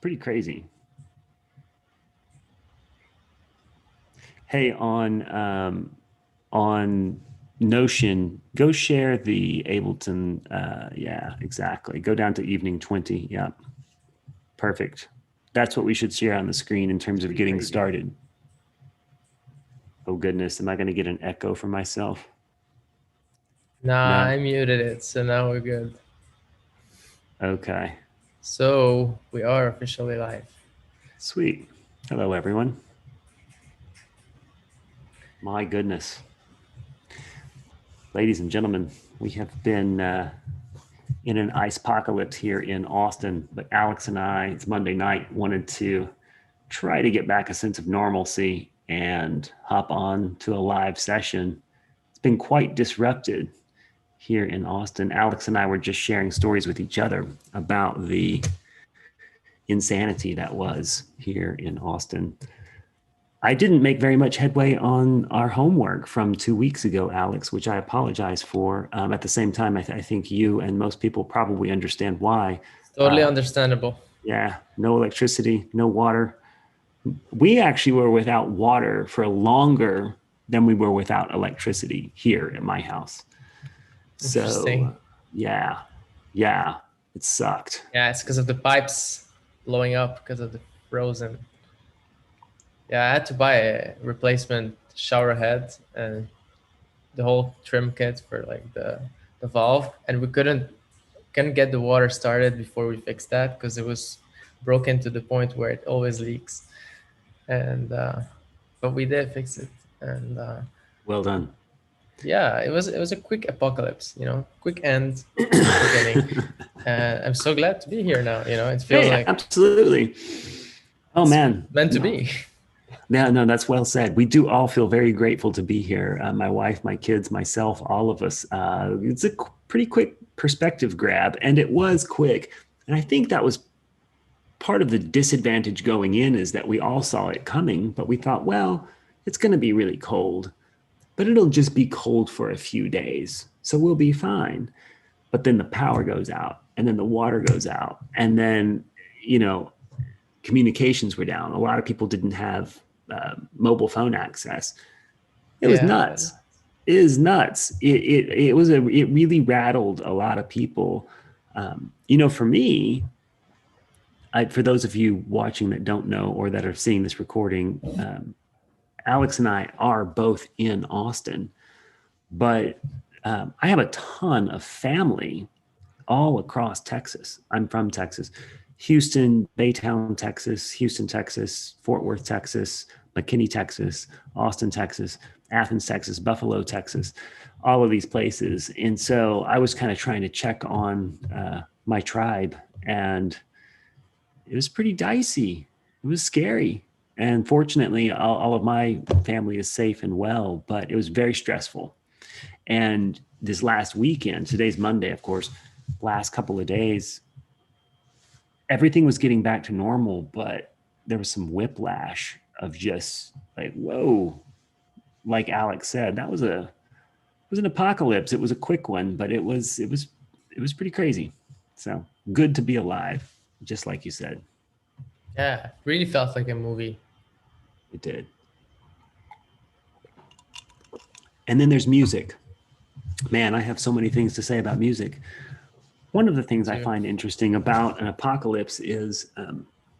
pretty crazy. Hey, on Notion, go share the Ableton. Yeah, exactly. Go down to evening 20. Yeah, perfect. That's what we should share on the screen in terms of getting Crazy. started. Oh goodness, am I going to get an echo for myself? Nah, No. I muted it, so now we're good. Okay. So we are officially live. Sweet. Hello, everyone. My goodness. Ladies and gentlemen, we have been in an ice apocalypse here in Austin, but Alex and I, it's Monday night, wanted to try to get back a sense of normalcy and hop on to a live session. It's been quite disrupted here in Austin. Alex and I were just sharing stories with each other about the insanity that was here in Austin. I didn't make very much headway on our homework from 2 weeks ago, Alex, which I apologize for. At the same time, I think you and most people probably understand why. It's totally understandable. Yeah, no electricity, no water. We actually were without water for longer than we were without electricity here at my house. So, yeah, it sucked. Yeah, it's because of the pipes blowing up because of the frozen. Yeah, I had to buy a replacement shower head and the whole trim kit for like the valve, and we couldn't get the water started before we fixed that because it was broken to the point where it always leaks. And but we did fix it, and well done. Yeah, it was a quick apocalypse, quick end, beginning. I'm so glad to be here now. It feels like absolutely. Oh man, meant to be. Yeah, no, that's well said. We do all feel very grateful to be here. My wife, my kids, myself, all of us. It's a pretty quick perspective grab, and it was quick. And I think that was part of the disadvantage going in, is that we all saw it coming, but we thought, well, it's going to be really cold, but it'll just be cold for a few days, so we'll be fine. But then the power goes out, and then the water goes out, and then, communications were down. A lot of people didn't have mobile phone access. It was nuts. It is nuts. It really rattled a lot of people. For me, for those of you watching that don't know or that are seeing this recording, Alex and I are both in Austin, but I have a ton of family all across Texas. I'm from Texas. Houston, Baytown, Texas, Houston, Texas, Fort Worth, Texas, McKinney, Texas, Austin, Texas, Athens, Texas, Buffalo, Texas, all of these places. And so I was kind of trying to check on my tribe, and it was pretty dicey. It was scary. And fortunately, all of my family is safe and well, but it was very stressful. And this last weekend, today's Monday, of course, last couple of days, everything was getting back to normal, but there was some whiplash of just like, whoa, like Alex said, it was an apocalypse. It was a quick one, but it was pretty crazy. So good to be alive, just like you said. Yeah, really felt like a movie. It did. And then there's music. Man, I have so many things to say about music. One of the things I find interesting about an apocalypse is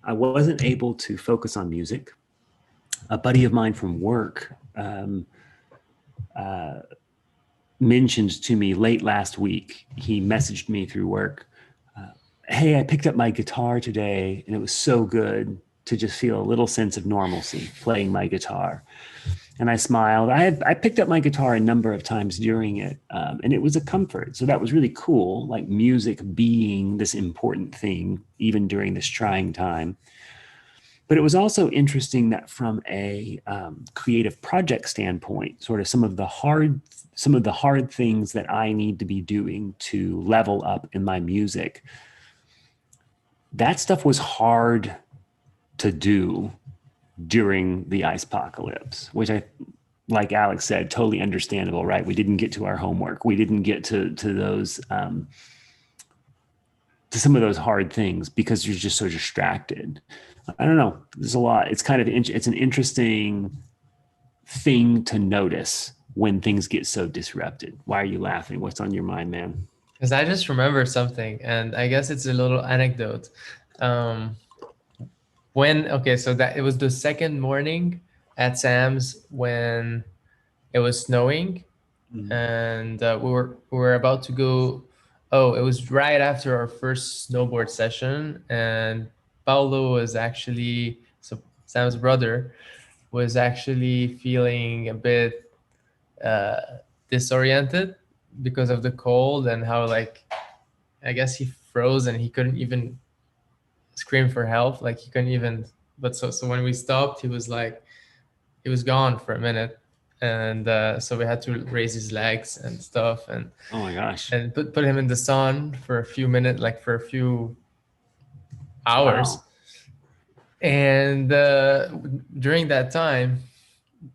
I wasn't able to focus on music. A buddy of mine from work mentioned to me late last week, he messaged me through work, hey, I picked up my guitar today, and it was so good to just feel a little sense of normalcy playing my guitar. And I smiled. I picked up my guitar a number of times during it, and it was a comfort. So that was really cool, like music being this important thing, even during this trying time. But it was also interesting that from a creative project standpoint, sort of some of the hard things that I need to be doing to level up in my music, that stuff was hard to do during the ice apocalypse, which like Alex said, totally understandable, right? We didn't get to our homework. We didn't get to those to some of those hard things because you're just so distracted. I don't know. There's a lot. It's kind of it's an interesting thing to notice when things get so disrupted. Why are you laughing? What's on your mind, man? Because I just remember something, and I guess it's a little anecdote. Um, okay, so that it was the second morning at Sam's when it was snowing, and we were about to go. Oh, it was right after our first snowboard session, and Paulo was actually, so Sam's brother was actually feeling a bit disoriented because of the cold and how, like, I guess he froze and he couldn't even scream for help. Like he couldn't even. But so when we stopped, he was like, he was gone for a minute, and so we had to raise his legs and stuff, and Oh my gosh. and put him in the sun for a few minutes, like for a few hours. Wow. And during that time,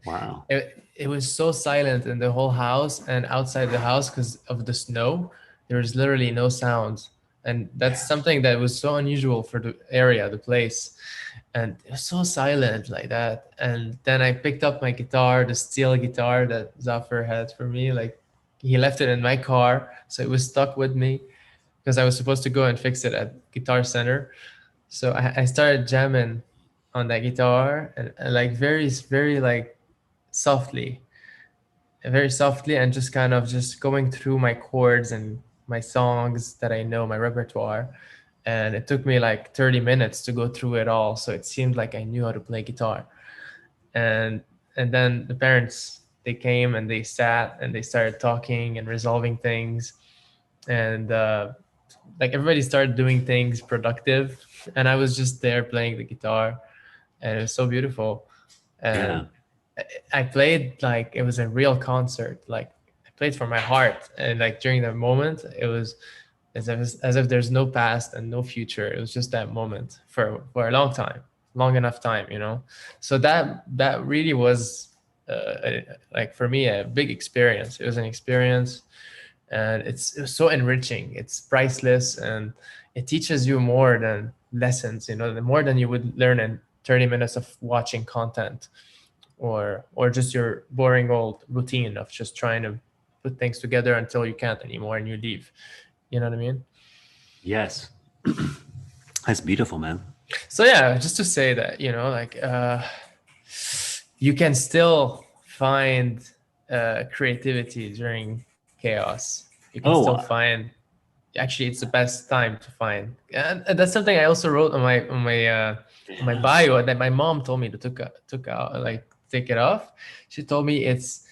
Wow. it was so silent in the whole house and outside the house because of the snow. There was literally no sounds, and that's something that was so unusual for the area, the place. And it was so silent like that. And then I picked up my guitar, the steel guitar that Zafir had for me. Like, he left it in my car, so it was stuck with me because I was supposed to go and fix it at Guitar Center. So I started jamming on that guitar, and like very like softly, very softly, and just kind of just going through my chords and my songs that I know, my repertoire. And it took me like 30 minutes to go through it all, so it seemed like I knew how to play guitar. And then the parents, they came and they sat and they started talking and resolving things, and like everybody started doing things productive, and I was just there playing the guitar, and it was so beautiful. Yeah. And I played like it was a real concert. Like, I played for my heart, and like during that moment, it was as if there's no past and no future. It was just that moment for a long time, long enough time, you know. So that really was like for me a big experience. It was an experience, and it was so enriching. It's priceless, and it teaches you more than lessons. You know, more than you would learn in 30 minutes of watching content, or just your boring old routine of just trying to put things together until you can't anymore and you leave. You know what I mean? Yes. That's beautiful, man. So yeah, just to say that, you know, like you can still find creativity during chaos. You can Oh, still find, actually it's the best time to find, and that's something I also wrote on my yeah. bio that my mom told me to took out, like, take it off. She told me it's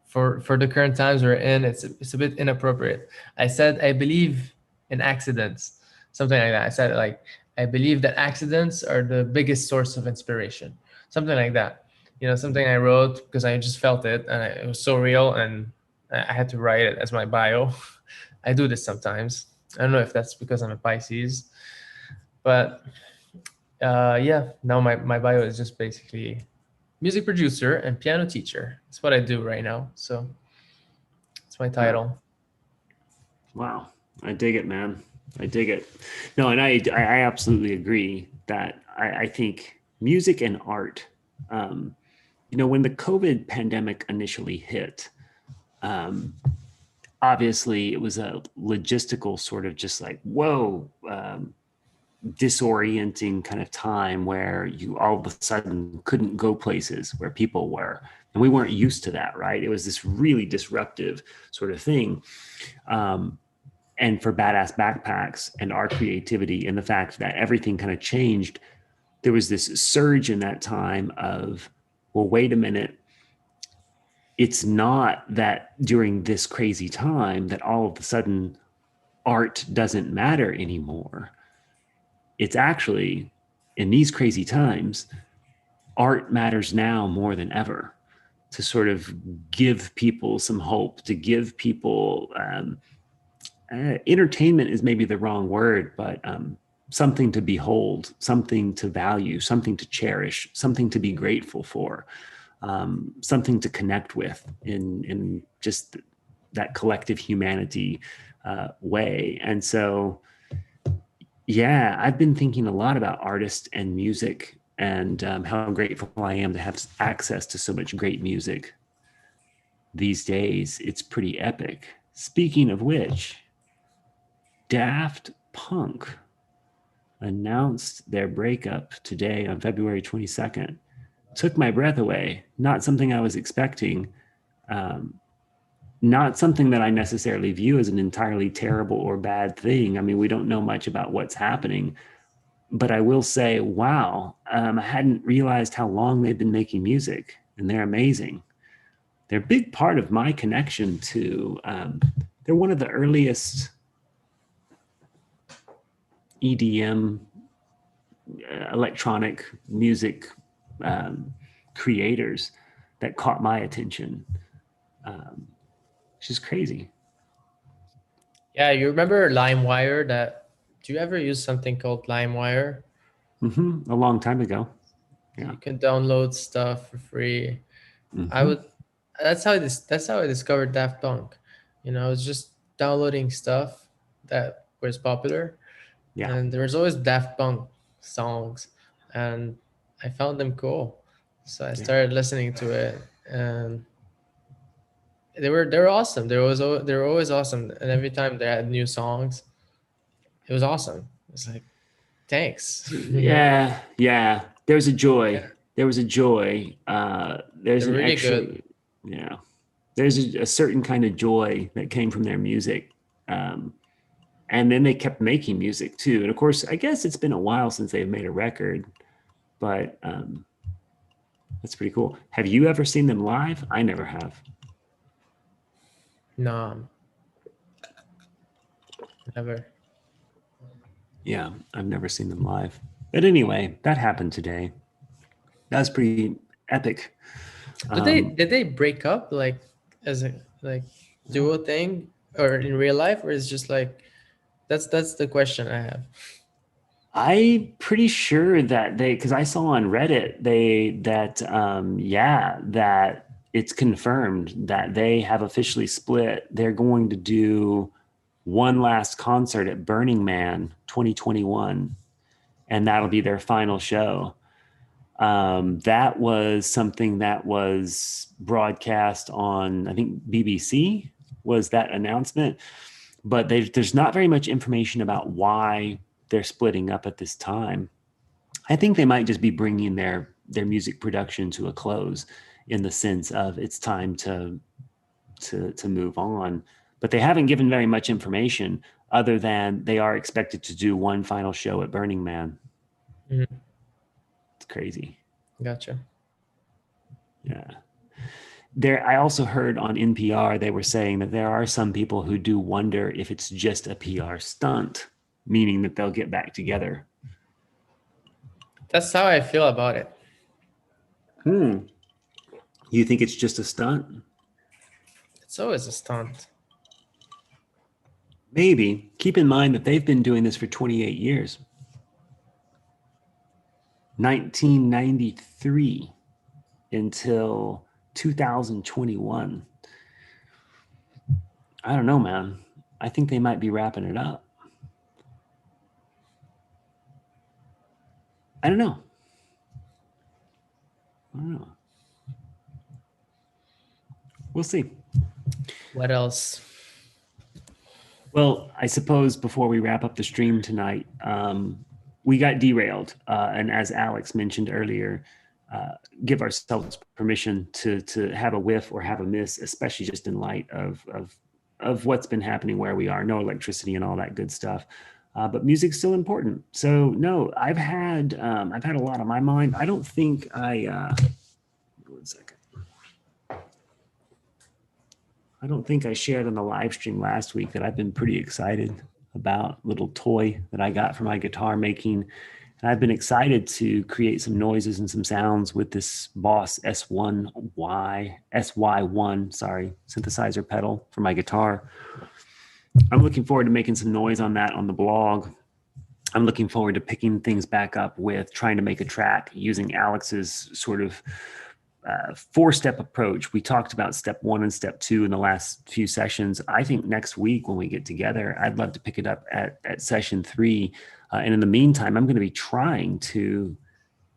for the current times we're in, it's a bit inappropriate. I said I believe in accidents, something like that. I said, like, I believe that accidents are the biggest source of inspiration, something like that. You know, something I wrote because I just felt it, and it was so real, and I had to write it as my bio. I do this sometimes. I don't know if that's because I'm a Pisces, but yeah, now my bio is just basically music producer and piano teacher. That's what I do right now. So it's my title. Wow. I dig it, man. I dig it. No, and I absolutely agree that I think music and art, when the COVID pandemic initially hit, um, obviously it was a logistical sort of just like, whoa, disorienting kind of time where you all of a sudden couldn't go places where people were. And we weren't used to that, right? It was this really disruptive sort of thing. And for Badass Backpacks and our creativity and the fact that everything kind of changed, there was this surge in that time of, well, wait a minute. It's not that during this crazy time that all of a sudden art doesn't matter anymore. It's actually, in these crazy times, art matters now more than ever, to sort of give people some hope, to give people entertainment is maybe the wrong word, but something to behold, something to value, something to cherish, something to be grateful for, something to connect with in just that collective humanity way. And so, Yeah, I've been thinking a lot about artists and music and how grateful I am to have access to so much great music these days. It's pretty epic. Speaking of which, Daft Punk announced their breakup today on February 22nd. Took my breath away. Not something I was expecting. Um, Not something that I necessarily view as an entirely terrible or bad thing. I mean, we don't know much about what's happening, but I will say, wow, I hadn't realized how long they've been making music, and they're amazing. They're a big part of my connection to. They're one of the earliest EDM electronic music creators that caught my attention. Which is crazy. Yeah, you remember LimeWire? That do you ever use something called LimeWire? A long time ago. Yeah. You can download stuff for free. I would. That's how I discovered Daft Punk. I was just downloading stuff that was popular, Yeah. and there was always Daft Punk songs, and I found them cool. So I started listening to it, and they were awesome. They were always awesome, and every time they had new songs, it was awesome. It's like, thanks. Yeah. Yeah. There's a joy. Yeah. There was a joy. There's They're an really extra, good. yeah. There's a certain kind of joy that came from their music. Um, and then they kept making music too. And of course, I guess it's been a while since they've made a record, but that's pretty cool. Have you ever seen them live? I never have. No, never. Yeah, I've never seen them live. But anyway, that happened today. That was pretty epic. Did they break up like as a like duo thing or in real life, or is just like that's the question I have. I'm pretty sure that because I saw on Reddit that it's confirmed that they have officially split. They're going to do one last concert at Burning Man 2021, and that'll be their final show. That was something that was broadcast on, I think, BBC was that announcement, but there's not very much information about why they're splitting up at this time. I think they might just be bringing their music production to a close in the sense of it's time to move on. But they haven't given very much information other than they are expected to do one final show at Burning Man. Mhm. It's crazy. Gotcha. Yeah. I also heard on NPR they were saying that there are some people who do wonder if it's just a PR stunt, meaning that they'll get back together. That's how I feel about it. You think it's just a stunt? It's always a stunt. Maybe. Keep in mind that they've been doing this for 28 years. 1993 until 2021. I don't know, man. I think they might be wrapping it up. I don't know. We'll see. What else? Well, I suppose before we wrap up the stream tonight, we got derailed. And as Alex mentioned earlier, give ourselves permission to have a whiff or have a miss, especially just in light of what's been happening where we are, no electricity and all that good stuff. But music's still important. So no, I've had a lot on my mind. I don't think I 1 second. I don't think I shared on the live stream last week that I've been pretty excited about a little toy that I got for my guitar making. And I've been excited to create some noises and some sounds with this Boss SY1 synthesizer pedal for my guitar. I'm looking forward to making some noise on that on the blog. I'm looking forward to picking things back up with trying to make a track using Alex's sort of 4-step approach. We talked about step 1 and step 2 in the last few sessions. I think next week when we get together, I'd love to pick it up at session 3. And in the meantime, I'm going to be trying to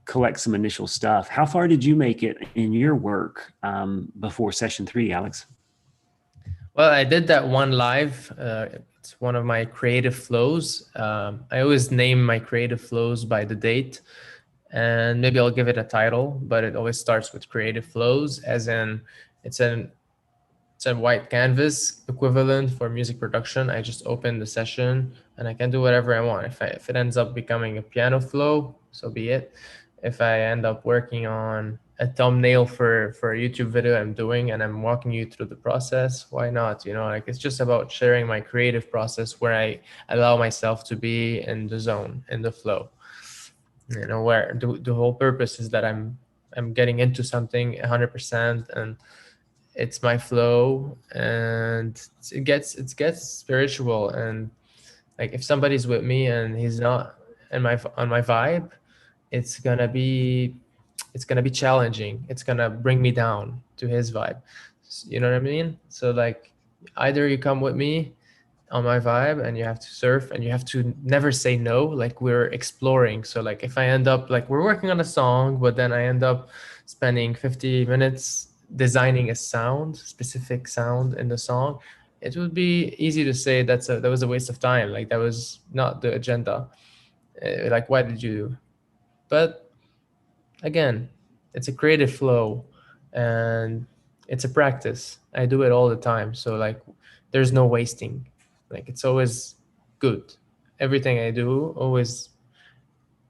collect some initial stuff. How far did you make it in your work before session 3, Alex? Well, I did that one live. It's one of my creative flows. I always name my creative flows by the date, and maybe I'll give it a title, but it always starts with creative flows, as in it's a white canvas equivalent for music production. I just open the session and I can do whatever I want. If it ends up becoming a piano flow, so be it. If I end up working on a thumbnail for a YouTube video I'm doing and I'm walking you through the process, why not? Like, it's just about sharing my creative process where I allow myself to be in the zone, in the flow. Where the whole purpose is that I'm getting into something 100%, and it's my flow, and it gets spiritual. And like, if somebody's with me and he's not on my vibe, it's gonna be challenging. It's gonna bring me down to his vibe. You know what I mean? So like, either you come with me on my vibe and you have to surf, and you have to never say no. Like, we're exploring. So like, if I end up like, we're working on a song, but then I end up spending 50 minutes designing a specific sound in the song, it would be easy to say that was a waste of time. Like, that was not the agenda. Like, why did you? But again, it's a creative flow, and it's a practice. I do it all the time. So like, there's no wasting. Like, it's always good. Everything I do always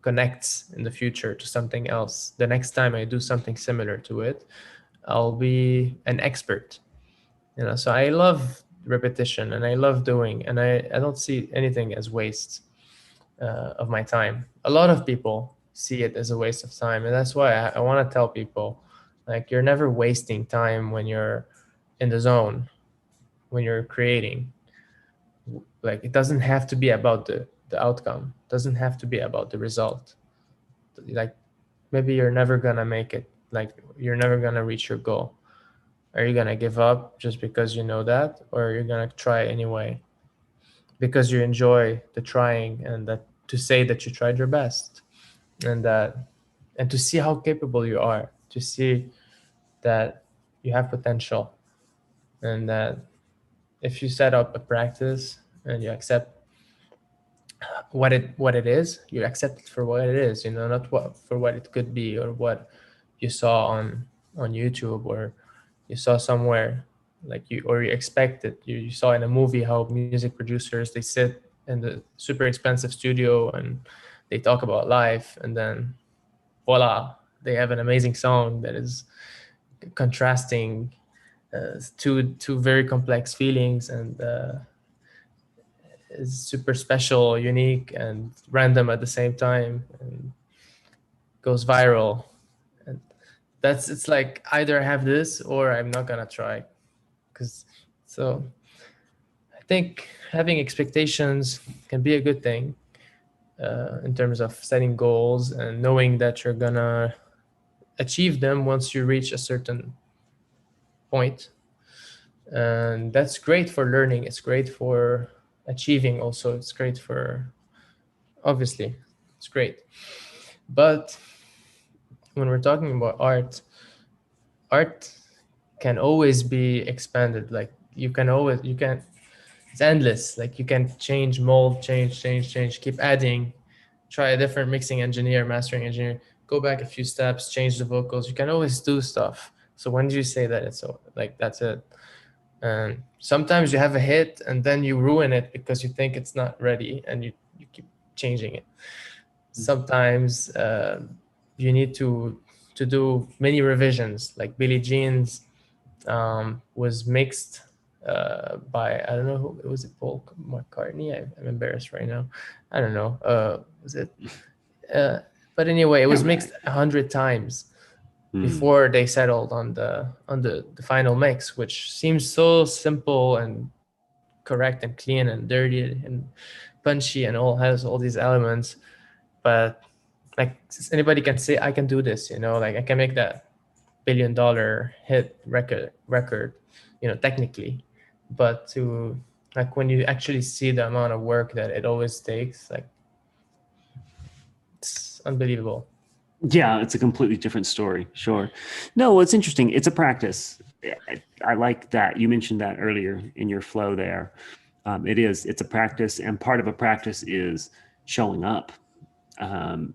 connects in the future to something else. The next time I do something similar to it, I'll be an expert. So I love repetition, and I love doing, and I don't see anything as waste of my time. A lot of people see it as a waste of time, and that's why I want to tell people, like, you're never wasting time when you're in the zone, when you're creating. Like, it doesn't have to be about the outcome. It doesn't have to be about the result. Like, maybe you're never gonna make it. Like, you're never gonna reach your goal. Are you gonna give up just because you know that, or you're gonna try anyway because you enjoy the trying, and that to say that you tried your best, and to see how capable you are, to see that you have potential, and that if you set up a practice and you accept what it is, you accept it for what it is, not for what it could be, or what you saw on YouTube, or you saw somewhere, like you expected. You saw in a movie how music producers, they sit in the super expensive studio and they talk about life, and then voila, they have an amazing song that is contrasting two very complex feelings, and is super special, unique, and random at the same time, and goes viral. And it's like, either I have this or I'm not gonna try. So I think having expectations can be a good thing in terms of setting goals and knowing that you're gonna achieve them once you reach a certain point. And that's great for learning. It's great for achieving also. It's great for, obviously, it's great. But when we're talking about art can always be expanded. Like, you can, it's endless. Like, you can change, mold, change, keep adding, try a different mixing engineer, mastering engineer, go back a few steps, change the vocals. You can always do stuff. So when do you say that it's like, that's it? And sometimes you have a hit and then you ruin it because you think it's not ready, and you keep changing it. Sometimes you need to do many revisions. Like Billie Jean's was mixed by, I don't know who was it, Paul McCartney? I'm embarrassed right now. I don't know. Was it? But anyway, it was mixed 100 times before they settled on the final mix, which seems so simple and correct and clean and dirty and punchy and has all these elements. But like, anybody can say, I can do this, like I can make that billion-dollar hit record, technically. But to like when you actually see the amount of work that it always takes, like it's unbelievable. Yeah, it's a completely different story. Sure. No, it's interesting. It's a practice. I like that. You mentioned that earlier in your flow there. It is. It's a practice, and part of a practice is showing up,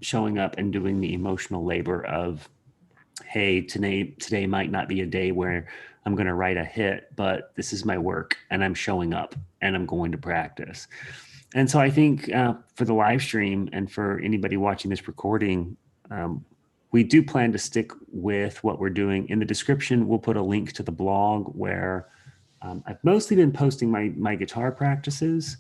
showing up and doing the emotional labor of, hey, today might not be a day where I'm going to write a hit, but this is my work, and I'm showing up, and I'm going to practice. And so I think for the live stream and for anybody watching this recording, we do plan to stick with what we're doing. In the description, we'll put a link to the blog where I've mostly been posting my guitar practices,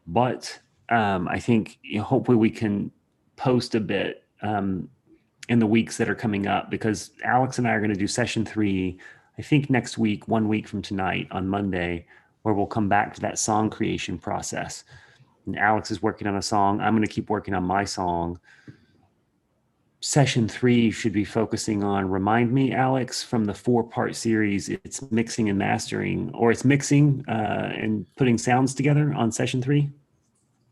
but I think hopefully we can post a bit in the weeks that are coming up, because Alex and I are going to do session 3, I think next week, 1 week from tonight on Monday, where we'll come back to that song creation process. And Alex is working on a song. I'm going to keep working on my song. Session 3 should be focusing on, remind me, Alex, from the 4-part series, it's mixing and mastering, or it's mixing and putting sounds together on session 3.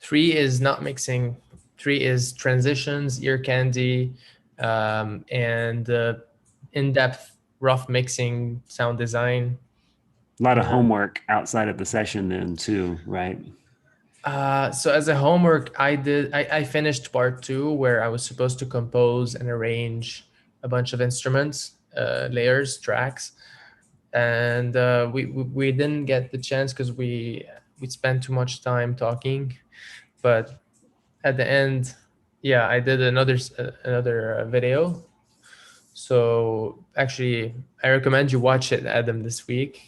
3 is not mixing. 3 is transitions, ear candy, and in-depth rough mixing, sound design. A lot of homework outside of the session then too, right? So as a homework, I finished part 2, where I was supposed to compose and arrange a bunch of instruments, layers, tracks, and we didn't get the chance because we spent too much time talking. But at the end, yeah, I did another video. So actually, I recommend you watch it, Adam, this week,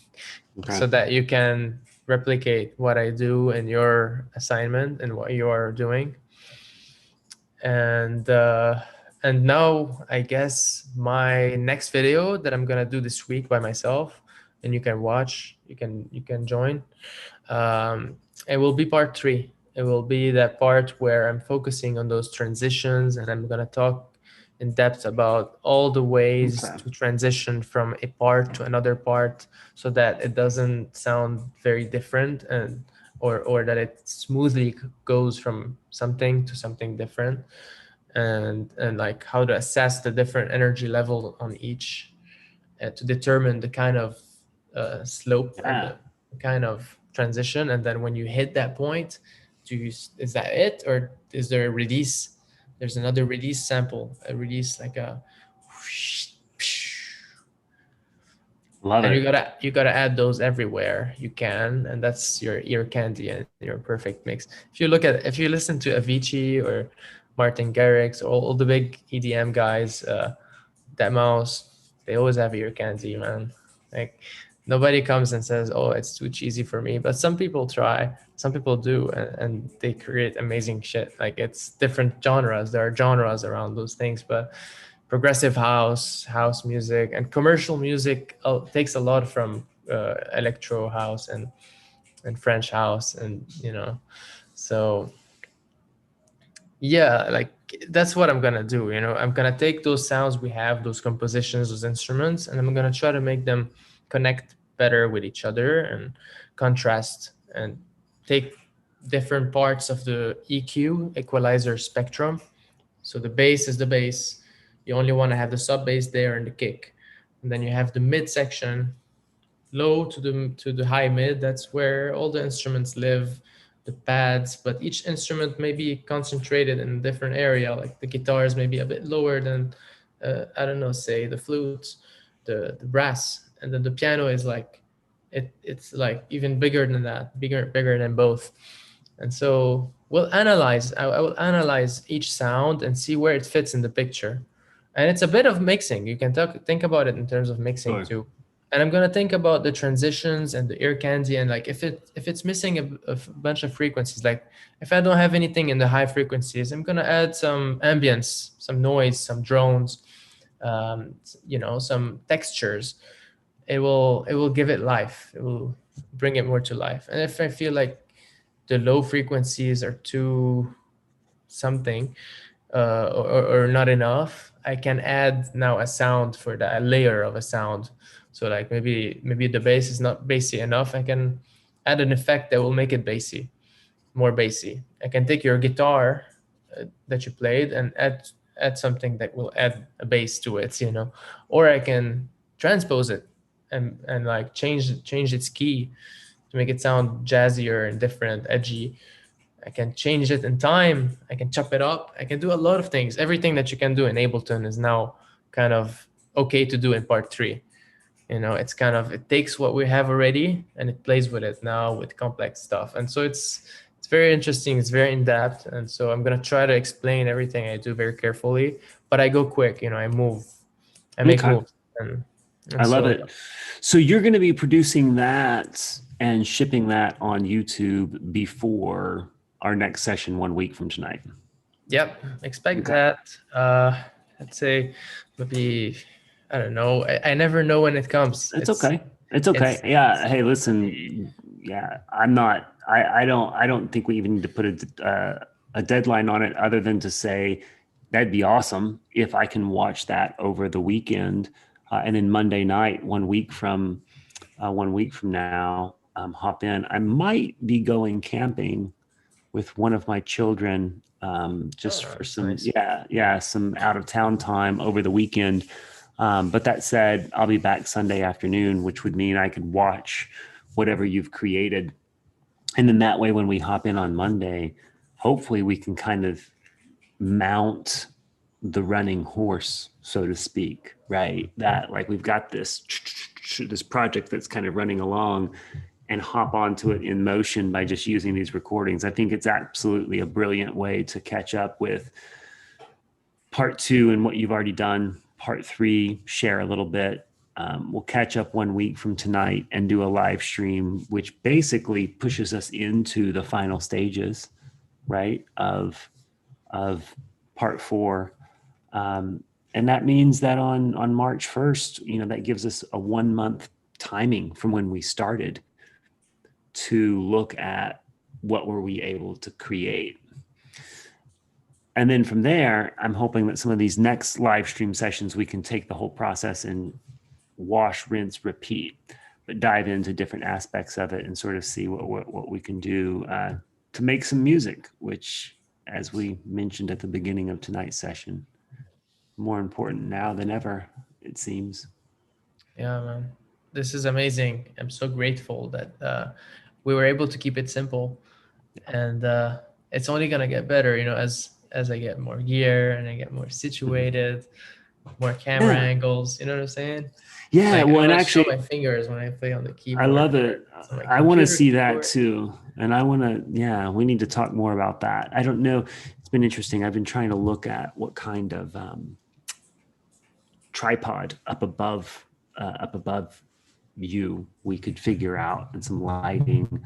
so that you can replicate what I do in your assignment and what you are doing. And now I guess my next video that I'm gonna do this week by myself, and you can watch, you can join. It will be part 3. It will be that part where I'm focusing on those transitions, and I'm gonna talk in depth about all the ways to transition from a part to another part, so that it doesn't sound very different, and or that it smoothly goes from something to something different, and like how to assess the different energy level on each, to determine the kind of slope and the kind of transition. And then when you hit that point, is that it, or is there a release? There's another release sample, a release like a love and it. you gotta add those everywhere you can, and that's your ear candy and your perfect mix. If you listen to Avicii or Martin Garrix, or all the big EDM guys, Deadmau5, they always have ear candy, man. Like nobody comes and says, "Oh, it's too cheesy for me," but some people try. Some people do, and they create amazing shit. Like it's different genres. There are genres around those things, but progressive house music, and commercial music takes a lot from electro house and French house, and so yeah, like that's what I'm gonna do. I'm gonna take those sounds we have, those compositions, those instruments, and I'm gonna try to make them connect better with each other and contrast, and take different parts of the EQ, equalizer spectrum. So the bass is the bass. You only want to have the sub bass there and the kick, and then you have the mid section, low to the high mid. That's where all the instruments live, the pads. But each instrument may be concentrated in a different area. Like the guitars may be a bit lower than I don't know, say the flutes, the brass, and then the piano is like it's like even bigger than that, bigger than both. And so we'll analyze. I will analyze each sound and see where it fits in the picture. And it's a bit of mixing. You can think about it in terms of mixing too. And I'm gonna think about the transitions and the ear candy, and like if it's missing a bunch of frequencies, like if I don't have anything in the high frequencies, I'm gonna add some ambience, some noise, some drones, some textures. It will give it life. It will bring it more to life. And if I feel like the low frequencies are too something, or not enough, I can add now a sound for that, a layer of a sound. So like maybe the bass is not bassy enough. I can add an effect that will make it bassy, more bassy. I can take your guitar that you played and add something that will add a bass to it, or I can transpose it and like change its key to make it sound jazzier and different, edgy. I can change it in time. I can chop it up. I can do a lot of things. Everything that you can do in Ableton is now kind of okay to do in part 3. It's kind of, it takes what we have already and it plays with it now with complex stuff. And so it's very interesting. It's very in depth. And so I'm going to try to explain everything I do very carefully, but I go quick, I move, I make Okay. moves. And I love so, it. So you're going to be producing that and shipping that on YouTube before our next session 1 week from tonight. Yep. Expect that. Let's say maybe, I don't know. I never know when it comes. It's okay. It's okay. Yeah. Hey, listen. Yeah, I'm not. I don't think we even need to put a deadline on it, other than to say that'd be awesome if I can watch that over the weekend, and then Monday night, 1 week from 1 week from now, hop in. I might be going camping with one of my children, just for some, nice. some out of town time over the weekend. But that said, I'll be back Sunday afternoon, which would mean I could watch whatever you've created. And then that way, when we hop in on Monday, hopefully we can kind of mount the running horse, so to speak, right? That like we've got this project that's kind of running along, and hop onto it in motion by just using these recordings. I think it's absolutely a brilliant way to catch up with part 2 and what you've already done. Part 3, share a little bit. We'll catch up 1 week from tonight and do a live stream, which basically pushes us into the final stages, right, of part 4. And that means that on March 1st, that gives us a 1 month timing from when we started to look at what were we able to create. And then from there, I'm hoping that some of these next live stream sessions, we can take the whole process and wash, rinse, repeat, but dive into different aspects of it and sort of see what we can do to make some music, which, as we mentioned at the beginning of tonight's session, more important now than ever, it seems. Yeah, man. This is amazing. I'm so grateful that we were able to keep it simple. And it's only going to get better, as I get more gear and I get more situated, more camera angles. You know what I'm saying? Yeah, like, well, and actually, show my fingers when I play on the keyboard. I love it. I want to see that too, and I want to. Yeah, we need to talk more about that. I don't know. It's been interesting. I've been trying to look at what kind of tripod up above you we could figure out, and some lighting.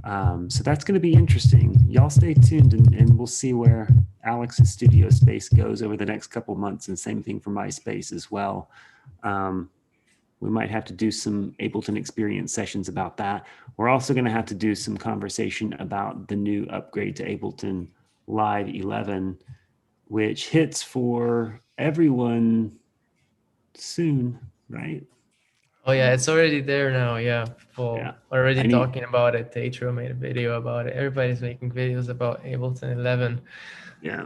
So that's going to be interesting. Y'all stay tuned, and we'll see where Alex's studio space goes over the next couple of months, and same thing for my space as well. We might have to do some Ableton experience sessions about that. We're also going to have to do some conversation about the new upgrade to Ableton Live 11, which hits for everyone soon, right? Oh yeah, it's already there now. Yeah, people already talking about it. Teatro made a video about it. Everybody's making videos about Ableton 11. Yeah,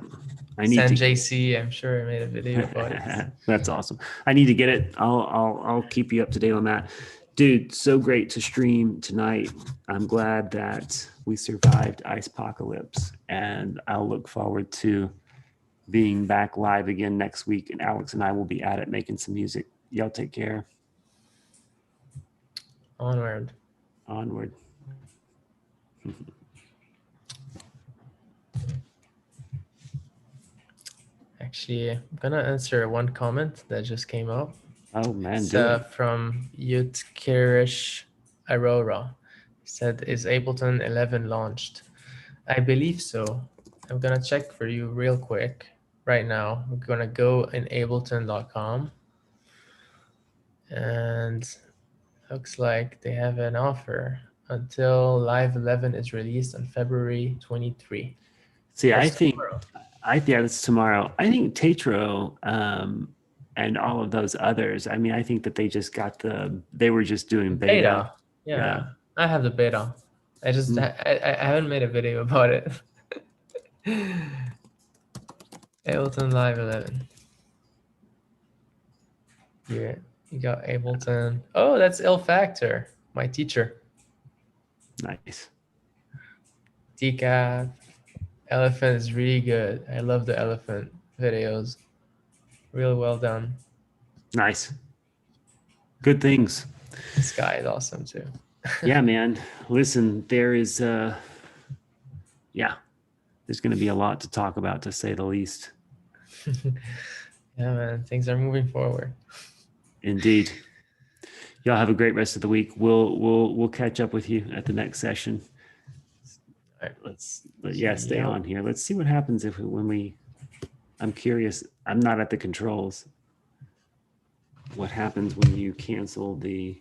JC, I'm sure, made a video about it. That's awesome. I need to get it. I'll keep you up to date on that, dude. So great to stream tonight. I'm glad that we survived Icepocalypse, and I'll look forward to being back live again next week. And Alex and I will be at it making some music. Y'all take care. Onward. Actually, I'm gonna answer one comment that just came up. Oh man, it's from Yutkirish Aurora. He said, "Is Ableton 11 launched?" I believe so. I'm gonna check for you real quick right now. We're gonna go in ableton.com, and looks like they have an offer until Live 11 is released on February 23. See, That's I think tomorrow. yeah, that's tomorrow. I think Tetro and all of those others. I mean, I think that they just got they were just doing beta. Yeah, I have the beta. I just Mm. I haven't made a video about it. Ableton Live 11. Yeah, you got Ableton. Oh, that's Ill Factor, my teacher. Nice. Decaf. Elephant is really good. I love the elephant videos. Really well done. Nice. Good things. This guy is awesome too. Yeah, man. Listen, there is yeah, there's going to be a lot to talk about, to say the least. Yeah, man, things are moving forward. Indeed. Y'all have a great rest of the week. We'll catch up with you at the next session. All right. Stay on here. Let's see what happens I'm curious. I'm not at the controls. What happens when you cancel the